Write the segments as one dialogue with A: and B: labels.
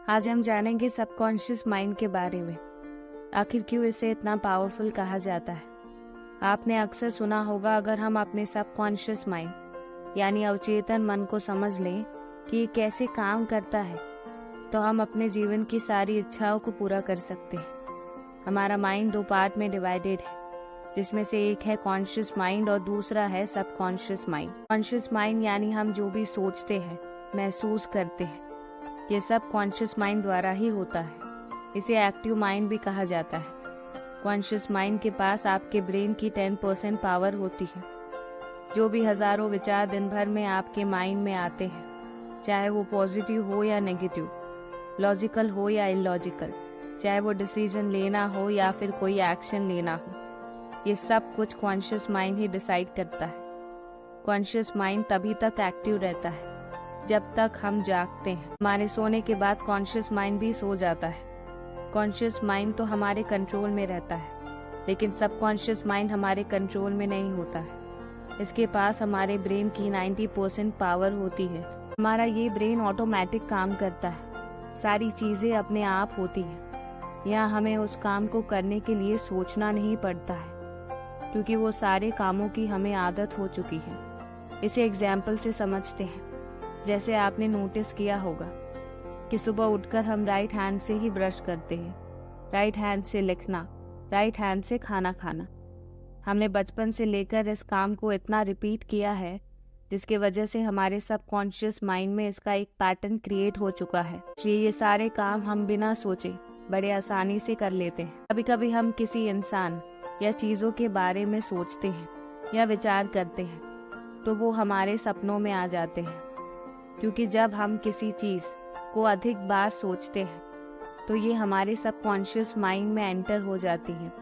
A: आज हम जानेंगे सबकॉन्शियस माइंड के बारे में। आखिर क्यों इसे इतना पावरफुल कहा जाता है। आपने अक्सर सुना होगा, अगर हम अपने सबकॉन्शियस माइंड यानी अवचेतन मन को समझ लें कि ये कैसे काम करता है, तो हम अपने जीवन की सारी इच्छाओं को पूरा कर सकते हैं। हमारा माइंड 2 पार्ट में डिवाइडेड है, जिसमें से एक है कॉन्शियस माइंड और दूसरा है सबकॉन्शियस माइंड। कॉन्शियस माइंड यानी हम जो भी सोचते हैं, महसूस करते हैं, ये सब कॉन्शियस माइंड द्वारा ही होता है। इसे एक्टिव माइंड भी कहा जाता है। कॉन्शियस माइंड के पास आपके ब्रेन की 10% पावर होती है। जो भी हजारों विचार दिन भर में आपके माइंड में आते हैं, चाहे वो पॉजिटिव हो या नेगेटिव, लॉजिकल हो या इलॉजिकल, चाहे वो डिसीजन लेना हो या फिर कोई एक्शन लेना हो, ये सब कुछ कॉन्शियस माइंड ही डिसाइड करता है। कॉन्शियस माइंड तभी तक एक्टिव रहता है जब तक हम जागते हैं। हमारे सोने के बाद कॉन्शियस माइंड भी सो जाता है। कॉन्शियस माइंड तो हमारे कंट्रोल में रहता है, लेकिन सबकॉन्शियस माइंड हमारे कंट्रोल में नहीं होता है। इसके पास हमारे ब्रेन की 90% पावर होती है। हमारा ये ब्रेन ऑटोमेटिक काम करता है, सारी चीजें अपने आप होती हैं। यहाँ हमें उस काम को करने के लिए सोचना नहीं पड़ता है, क्योंकि वो सारे कामों की हमें आदत हो चुकी है। इसे एग्जाम्पल से समझते हैं। जैसे आपने नोटिस किया होगा कि सुबह उठकर हम राइट हैंड से ही ब्रश करते हैं, राइट हैंड से लिखना, राइट हैंड से खाना खाना। हमने बचपन से लेकर इस काम को इतना रिपीट किया है, जिसकी वजह से हमारे सबकॉन्शियस माइंड में इसका एक पैटर्न क्रिएट हो चुका है। ये सारे काम हम बिना सोचे बड़े आसानी से कर लेते हैं। कभी कभी हम किसी इंसान या चीजों के बारे में सोचते हैं या विचार करते हैं, तो वो हमारे सपनों में आ जाते हैं, क्योंकि जब हम किसी चीज को अधिक बार सोचते हैं, तो ये हमारे सबकॉन्शियस माइंड में एंटर हो जाती है।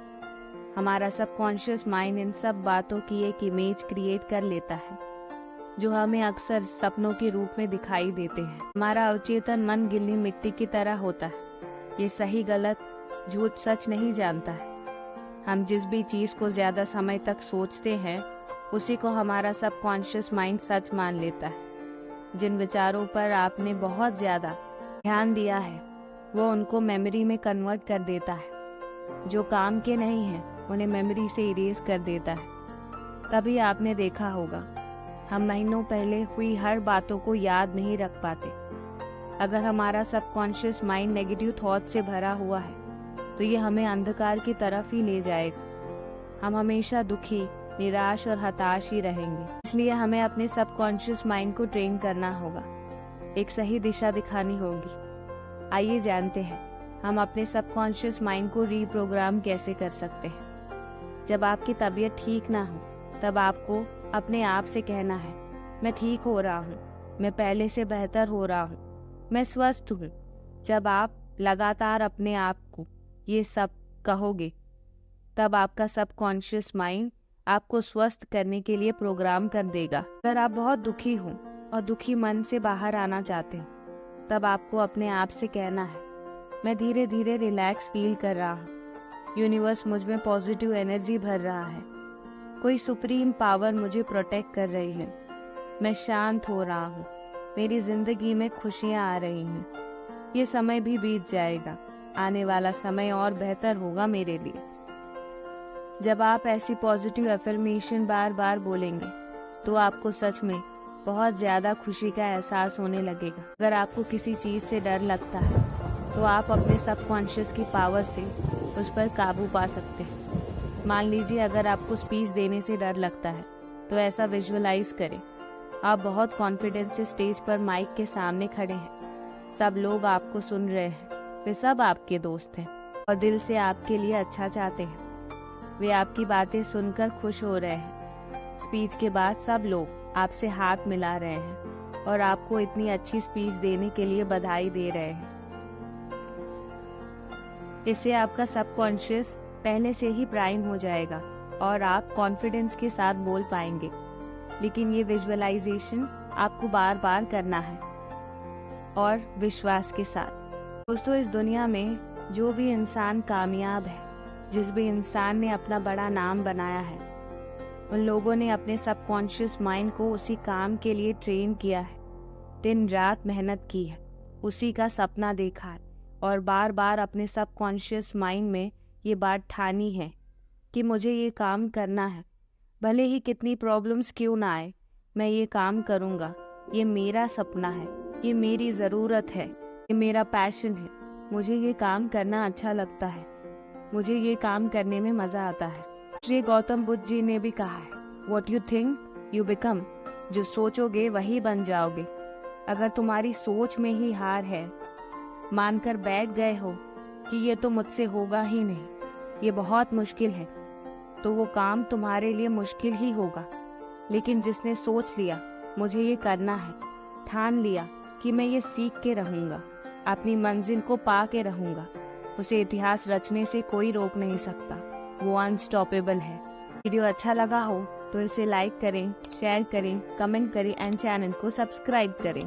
A: हमारा सबकॉन्शियस माइंड इन सब बातों की एक इमेज क्रिएट कर लेता है, जो हमें अक्सर सपनों के रूप में दिखाई देते हैं। हमारा अवचेतन मन गिल्ली मिट्टी की तरह होता है। ये सही गलत, झूठ सच नहीं जानता है। हम जिस भी चीज को ज्यादा समय तक सोचते हैं, उसी को हमारा सबकॉन्शियस माइंड सच मान लेता है। जिन विचारों पर आपने बहुत ज्यादा ध्यान दिया है, वो उनको मेमोरी में कन्वर्ट कर देता है। जो काम के नहीं हैं, उन्हें मेमोरी से इरेज कर देता है। तभी आपने देखा होगा, हम महीनों पहले हुई हर बातों को याद नहीं रख पाते। अगर हमारा सबकॉन्शियस माइंड नेगेटिव थॉट से भरा हुआ है, तो ये हमें अंधकार की तरफ ही ले जाएगा। हम हमेशा दुखी, निराश और हताश ही रहेंगे। इसलिए हमें अपने सबकॉन्शियस माइंड को ट्रेन करना होगा, एक सही दिशा दिखानी होगी। आइए जानते हैं हम अपने सबकॉन्शियस माइंड को रीप्रोग्राम कैसे कर सकते हैं। जब आपकी तबीयत ठीक ना हो, तब आपको अपने आप से कहना है, मैं ठीक हो रहा हूँ, मैं पहले से बेहतर हो रहा हूँ, मैं स्वस्थ हूँ। जब आप लगातार अपने आप को ये सब कहोगे, तब आपका सबकॉन्शियस माइंड आपको स्वस्थ करने के लिए प्रोग्राम कर देगा। अगर आप बहुत दुखी हो और दुखी मन से बाहर आना चाहते हो, तब आपको अपने आप से कहना है, मैं धीरे धीरे रिलैक्स फील कर रहा हूँ, यूनिवर्स मुझ में पॉजिटिव एनर्जी भर रहा है, कोई सुप्रीम पावर मुझे प्रोटेक्ट कर रही है, मैं शांत हो रहा हूँ, मेरी जिंदगी में खुशियाँ आ रही हैं, ये समय भी बीत जाएगा, आने वाला समय और बेहतर होगा मेरे लिए। जब आप ऐसी पॉजिटिव एफर्मेशन बार बार बोलेंगे, तो आपको सच में बहुत ज्यादा खुशी का एहसास होने लगेगा। अगर आपको किसी चीज से डर लगता है, तो आप अपने सबकॉन्शियस की पावर से उस पर काबू पा सकते हैं। मान लीजिए, अगर आपको स्पीच देने से डर लगता है, तो ऐसा विजुअलाइज करें, आप बहुत कॉन्फिडेंस से स्टेज पर माइक के सामने खड़े हैं, सब लोग आपको सुन रहे हैं, वे सब आपके दोस्त हैं और दिल से आपके लिए अच्छा चाहते हैं। वे आपकी बातें सुनकर खुश हो रहे हैं। स्पीच के बाद सब लोग आपसे हाथ मिला रहे हैं और आपको इतनी अच्छी स्पीच देने के लिए बधाई दे रहे हैं। इससे आपका सबकॉन्शियस पहले से ही प्राइम हो जाएगा और आप कॉन्फिडेंस के साथ बोल पाएंगे। लेकिन ये विजुअलाइजेशन आपको बार बार करना है और विश्वास के साथ। दोस्तों, इस दुनिया में जो भी इंसान कामयाब है, जिस भी इंसान ने अपना बड़ा नाम बनाया है, उन लोगों ने अपने सबकॉन्शियस माइंड को उसी काम के लिए ट्रेन किया है, दिन रात मेहनत की है। उसी का सपना देखा है और बार बार अपने सबकॉन्शियस माइंड में ये बात ठानी है कि मुझे ये काम करना है, भले ही कितनी प्रॉब्लम्स क्यों ना आए, मैं ये काम करूँगा। ये मेरा सपना है, ये मेरी ज़रूरत है, ये मेरा पैशन है, मुझे ये काम करना अच्छा लगता है, मुझे ये काम करने में मज़ा आता है। श्री गौतम बुद्ध जी ने भी कहा है, what you think you become. जो सोचोगे वही बन जाओगे। अगर तुम्हारी सोच में ही हार है, मानकर बैठ गए हो कि ये तो मुझसे होगा ही नहीं, ये बहुत मुश्किल है, तो वो काम तुम्हारे लिए मुश्किल ही होगा। लेकिन जिसने सोच लिया मुझे ये करना है, ठान लिया कि मैं ये सीख के रहूँगा, अपनी मंजिल को पा के रहूँगा, उसे इतिहास रचने से कोई रोक नहीं सकता। वो अनस्टॉपेबल है। वीडियो अच्छा लगा हो तो इसे लाइक करें, शेयर करें, कमेंट करें एंड चैनल को सब्सक्राइब करें।